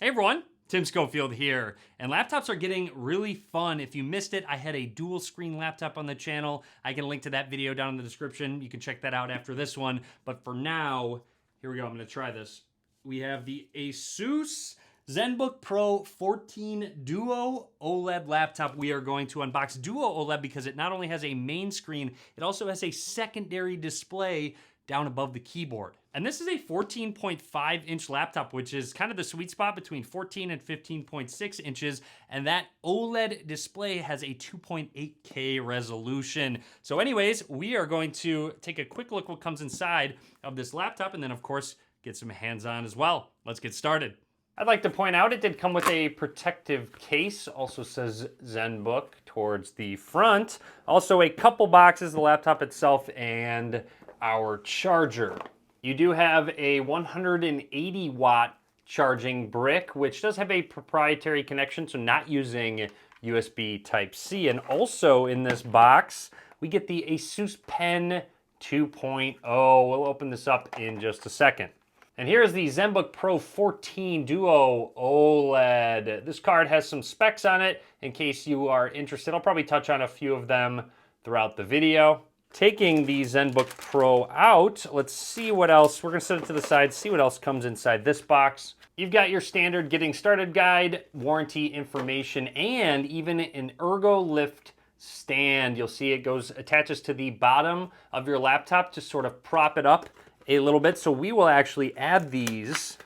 Hey everyone, Tim Schofield here, and laptops are getting really fun. If you missed it, I had a dual screen laptop on the channel. I can link to that video down in the description. You can check that out after this one, but for now, here we go, I'm gonna try this. We have the Asus Zenbook Pro 14 Duo OLED laptop we are going to unbox. Duo OLED because it not only has a main screen, it also has a secondary display down above the keyboard. And this is a 14.5 inch laptop, which is kind of the sweet spot between 14 and 15.6 inches. And that OLED display has a 2.8K resolution. So anyways, we are going to take a quick look what comes inside of this laptop and then of course, get some hands-on as well. Let's get started. I'd like to point out it did come with a protective case, also says Zenbook towards the front. Also a couple boxes, the laptop itself, and our charger. You do have a 180 watt charging brick, which does have a proprietary connection, so not using USB Type-C. And also in this box, we get the Asus Pen 2.0. We'll open this up in just a second. And here's the Zenbook Pro 14 Duo OLED. This card has some specs on it in case you are interested. I'll probably touch on a few of them throughout the video. Taking the Zenbook Pro out, let's see what else. We're gonna set it to the side, see what else comes inside this box. You've got your standard getting started guide, warranty information, and even an ergo lift stand. You'll see it attaches to the bottom of your laptop to sort of prop it up a little bit. So we will actually add these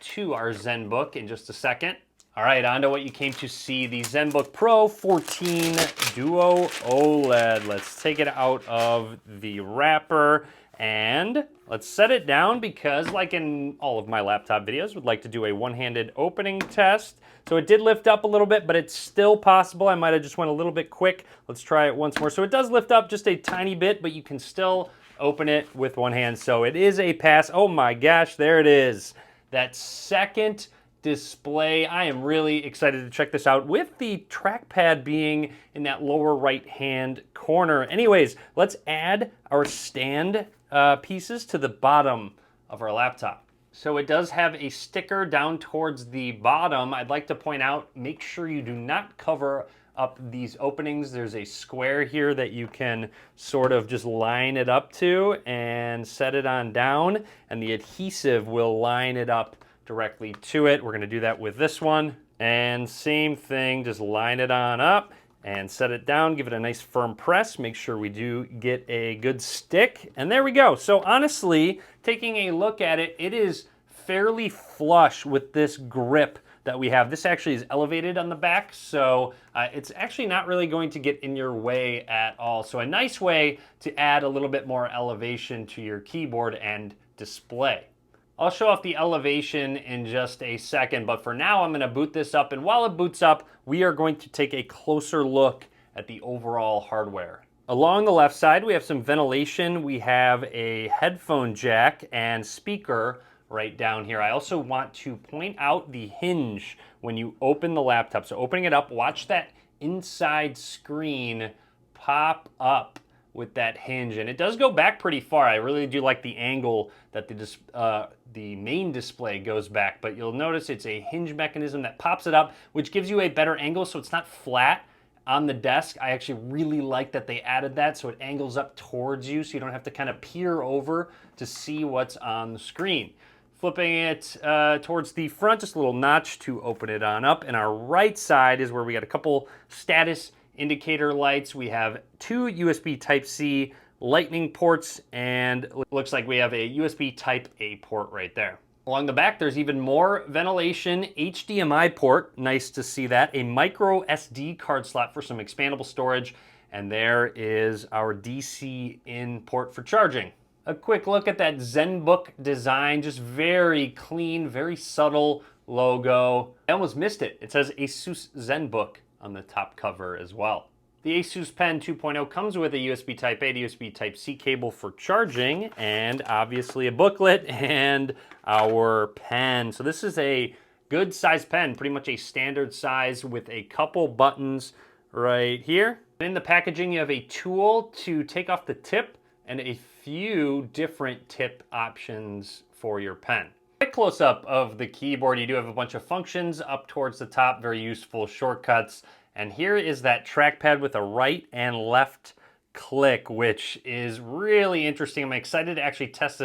to our Zenbook in just a second. All right, on to what you came to see, the Zenbook Pro 14 Duo OLED. Let's take it out of the wrapper and let's set it down because, like in all of my laptop videos, would like to do a one-handed opening test. So it did lift up a little bit, but it's still possible. I might have just went a little bit quick. Let's try it once more. So it does lift up just a tiny bit, but you can still open it with one hand. So it is a pass. Oh my gosh, there it is. That second display. I am really excited to check this out with the trackpad being in that lower right hand corner. Anyways, let's add our stand pieces to the bottom of our laptop. So it does have a sticker down towards the bottom. I'd like to point out, make sure you do not cover up these openings. There's a square here that you can sort of just line it up to and set it on down, and the adhesive will line it up directly to it. We're gonna do that with this one. And same thing, just line it on up and set it down, give it a nice firm press, make sure we do get a good stick, and there we go. So honestly, taking a look at it, it is fairly flush with this grip that we have. This actually is elevated on the back, so it's actually not really going to get in your way at all. So a nice way to add a little bit more elevation to your keyboard and display. I'll show off the elevation in just a second, but for now I'm gonna boot this up, and while it boots up, we are going to take a closer look at the overall hardware. Along the left side, we have some ventilation. We have a headphone jack and speaker right down here. I also want to point out the hinge when you open the laptop. So opening it up, watch that inside screen pop up with that hinge, and it does go back pretty far. I really do like the angle that the main display goes back, but you'll notice it's a hinge mechanism that pops it up, which gives you a better angle so it's not flat on the desk. I actually really like that they added that so it angles up towards you so you don't have to kind of peer over to see what's on the screen. Flipping it towards the front, just a little notch to open it on up, and our right side is where we got a couple status indicator lights. We have two USB Type-C lightning ports, and looks like we have a USB Type-A port right there. Along the back, there's even more ventilation, HDMI port, nice to see that, a micro SD card slot for some expandable storage, and there is our DC in port for charging. A quick look at that Zenbook design, just very clean, very subtle logo. I almost missed it. It says Asus Zenbook on the top cover as well. The Asus Pen 2.0 comes with a USB Type-A to USB Type-C cable for charging, and obviously a booklet and our pen. So this is a good size pen, pretty much a standard size with a couple buttons right here. In the packaging, you have a tool to take off the tip and a few different tip options for your pen. Quick close-up of the keyboard. You do have a bunch of functions up towards the top, very useful shortcuts. And here is that trackpad with a right and left click, which is really interesting. I'm excited to actually test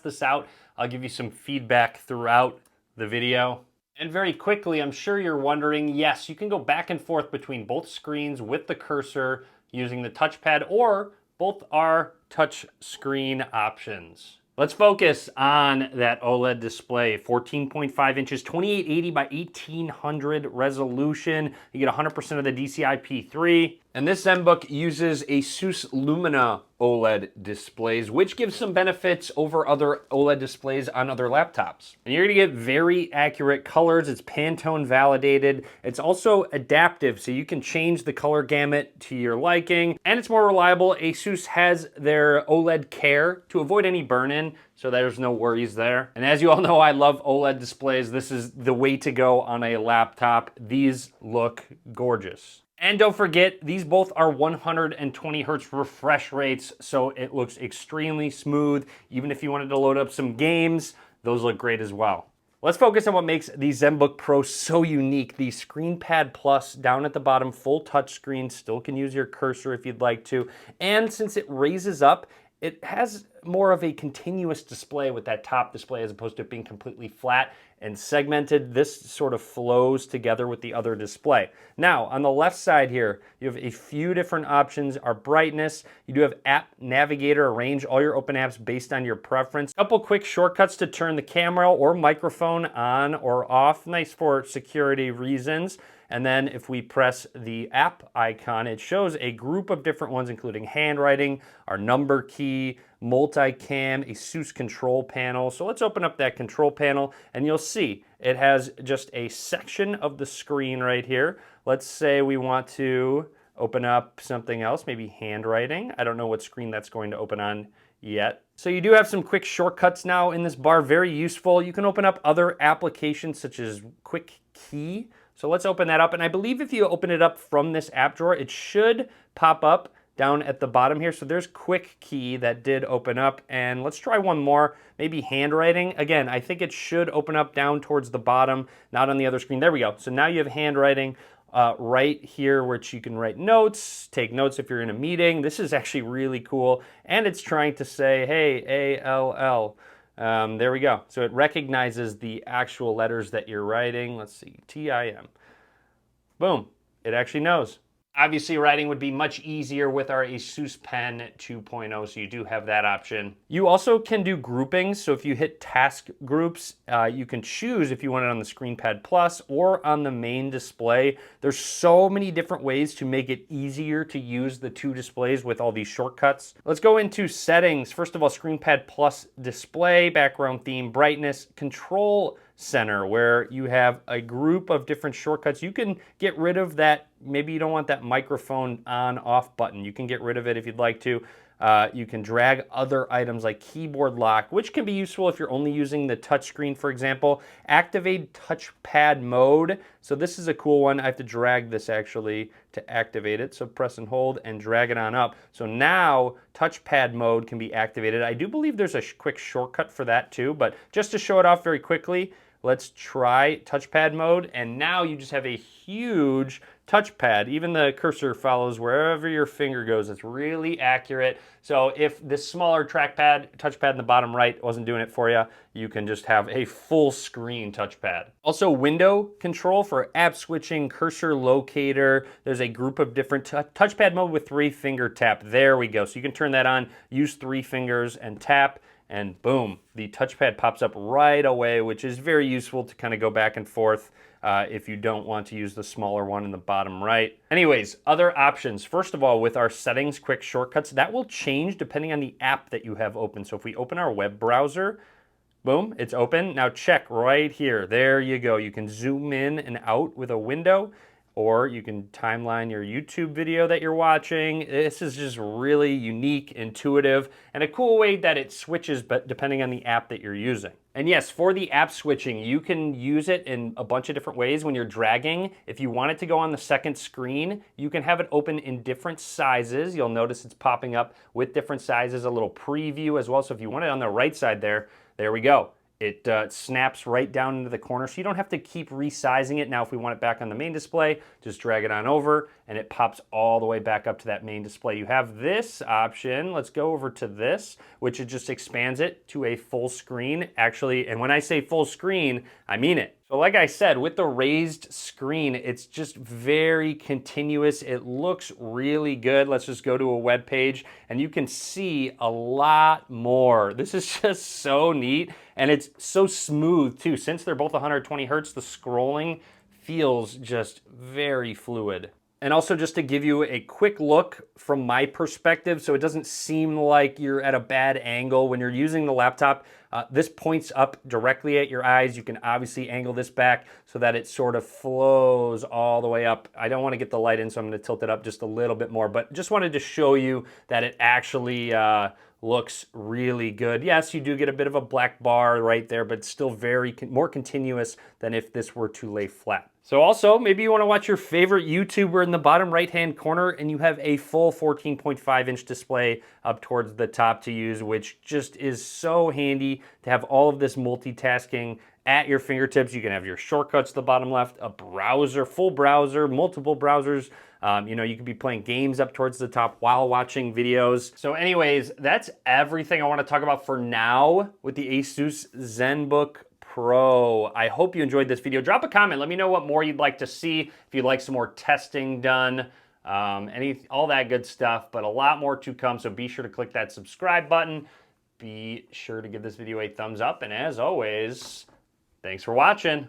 this out. I'll give you some feedback throughout the video. And very quickly, I'm sure you're wondering, yes, you can go back and forth between both screens with the cursor using the touchpad, or both are touch screen options. Let's focus on that OLED display. 14.5 inches, 2880 by 1800 resolution. You get 100% of the DCI-P3. And this Zenbook uses Asus Lumina OLED displays, which gives some benefits over other OLED displays on other laptops. And you're gonna get very accurate colors. It's Pantone validated. It's also adaptive, so you can change the color gamut to your liking. And it's more reliable. Asus has their OLED Care to avoid any burn-in, so there's no worries there. And as you all know, I love OLED displays. This is the way to go on a laptop. These look gorgeous. And don't forget, these both are 120 hertz refresh rates, so it looks extremely smooth. Even if you wanted to load up some games, those look great as well. Let's focus on what makes the Zenbook Pro so unique. The ScreenPad Plus down at the bottom, full touchscreen, still can use your cursor if you'd like to. And since it raises up, it has more of a continuous display with that top display as opposed to it being completely flat and segmented. This sort of flows together with the other display. Now, on the left side here, you have a few different options. Our brightness, you do have App Navigator, arrange all your open apps based on your preference. A couple quick shortcuts to turn the camera or microphone on or off. Nice for security reasons. And then if we press the app icon, it shows a group of different ones, including handwriting, our number key, multicam, Asus control panel. So let's open up that control panel and you'll see it has just a section of the screen right here. Let's say we want to open up something else, maybe handwriting. I don't know what screen that's going to open on yet. So you do have some quick shortcuts now in this bar, very useful. You can open up other applications such as Quick Key. So let's open that up. And I believe if you open it up from this app drawer, it should pop up down at the bottom here. So there's Quick Key that did open up. And let's try one more, maybe handwriting. Again, I think it should open up down towards the bottom, not on the other screen. There we go. So now you have handwriting right here, which you can write notes, take notes if you're in a meeting. This is actually really cool. And it's trying to say, hey, ALL. There we go. So it recognizes the actual letters that you're writing. Let's see, TIM. Boom, it actually knows. Obviously, writing would be much easier with our Asus Pen 2.0, so you do have that option. You also can do groupings, so if you hit task groups, you can choose if you want it on the ScreenPad Plus or on the main display. There's so many different ways to make it easier to use the two displays with all these shortcuts. Let's go into settings. First of all, ScreenPad Plus display, background theme, brightness, control center, where you have a group of different shortcuts. You can get rid of that. Maybe you don't want that microphone on off button. You can get rid of it if you'd like to. You can drag other items like keyboard lock, which can be useful if you're only using the touchscreen, for example. Activate touchpad mode. So this is a cool one. I have to drag this actually to activate it. So press and hold and drag it on up. So now touchpad mode can be activated. I do believe there's a quick shortcut for that too, but just to show it off very quickly, let's try touchpad mode. And now you just have a huge touchpad. Even the cursor follows wherever your finger goes. It's really accurate. So if this smaller touchpad in the bottom right wasn't doing it for you, you can just have a full screen touchpad. Also window control for app switching, cursor locator. There's a group of different touchpad mode with 3-finger tap. There we go. So you can turn that on, use 3 fingers and tap, and boom, the touchpad pops up right away, which is very useful to kind of go back and forth if you don't want to use the smaller one in the bottom right. Anyways, other options. First of all, with our settings quick shortcuts, that will change depending on the app that you have open. So if we open our web browser, boom, it's open. Now check right here. There you go. You can zoom in and out with a window, or you can timeline your YouTube video that you're watching. This is just really unique, intuitive, and a cool way that it switches but depending on the app that you're using. And yes, for the app switching, you can use it in a bunch of different ways when you're dragging. If you want it to go on the second screen, you can have it open in different sizes. You'll notice it's popping up with different sizes, a little preview as well. So if you want it on the right side there we go. It snaps right down into the corner, so you don't have to keep resizing it. Now, if we want it back on the main display, just drag it on over, and it pops all the way back up to that main display. You have this option. Let's go over to this, which it just expands it to a full screen. Actually, and when I say full screen, I mean it. So like I said, with the raised screen, it's just very continuous. It looks really good. Let's just go to a web page and you can see a lot more. This is just so neat, and it's so smooth too. Since they're both 120 hertz, the scrolling feels just very fluid. And also, just to give you a quick look from my perspective, so it doesn't seem like you're at a bad angle when you're using the laptop, this points up directly at your eyes. You can obviously angle this back so that it sort of flows all the way up. I don't want to get the light in, so I'm going to tilt it up just a little bit more, but just wanted to show you that it actually looks really good. Yes, you do get a bit of a black bar right there, but still very more continuous than if this were to lay flat. So also, maybe you want to watch your favorite YouTuber in the bottom right-hand corner and you have a full 14.5-inch display up towards the top to use, which just is so handy to have all of this multitasking at your fingertips. You can have your shortcuts at the bottom left, a browser, full browser, multiple browsers. You know, you could be playing games up towards the top while watching videos. So anyways, that's everything I want to talk about for now with the Asus Zenbook Pro. I hope you enjoyed this video. Drop a comment. Let me know what more you'd like to see. If you'd like some more testing done, all that good stuff, but a lot more to come. So be sure to click that subscribe button. Be sure to give this video a thumbs up. And as always, thanks for watching.